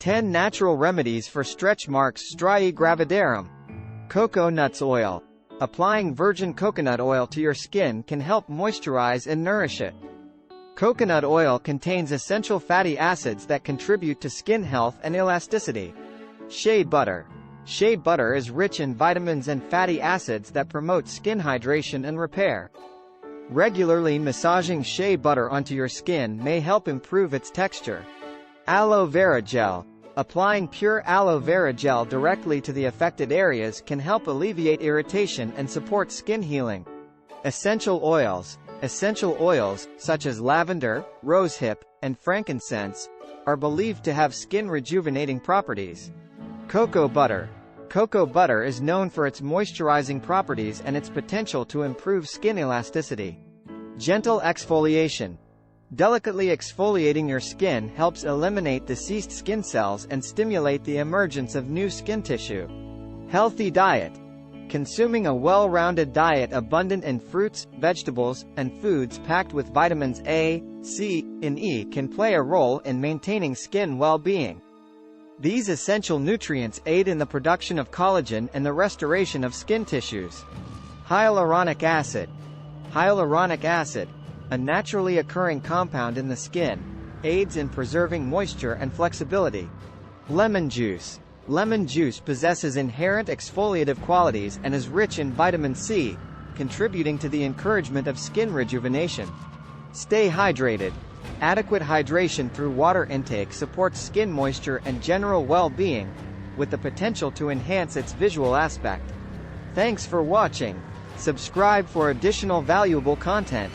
10 Natural Remedies for Stretch Marks. Striae Gravidarum Coconut Oil. Applying virgin coconut oil to your skin can help moisturize and nourish it. Coconut oil contains essential fatty acids that contribute to skin health and elasticity. Shea butter. Shea butter is rich in vitamins and fatty acids that promote skin hydration and repair. Regularly massaging shea butter onto your skin may help improve its texture. Aloe vera gel. Applying pure aloe vera gel directly to the affected areas can help alleviate irritation and support skin healing. Essential oils. Essential oils, such as lavender, rosehip, and frankincense, are believed to have skin rejuvenating properties. Cocoa butter. Cocoa butter is known for its moisturizing properties and its potential to improve skin elasticity. Gentle exfoliation. Delicately exfoliating your skin helps eliminate deceased skin cells and stimulate the emergence of new skin tissue. Healthy diet. Consuming a well-rounded diet abundant in fruits, vegetables, and foods packed with vitamins A, C, and E can play a role in maintaining skin well-being. These essential nutrients aid in the production of collagen and the restoration of skin tissues. Hyaluronic acid. Hyaluronic acid, a naturally occurring compound in the skin, aids in preserving moisture and flexibility. Lemon juice. Lemon juice possesses inherent exfoliative qualities and is rich in vitamin C, contributing to the encouragement of skin rejuvenation. Stay hydrated. Adequate hydration through water intake supports skin moisture and general well-being, with the potential to enhance its visual aspect. Thanks for watching. Subscribe for additional valuable content.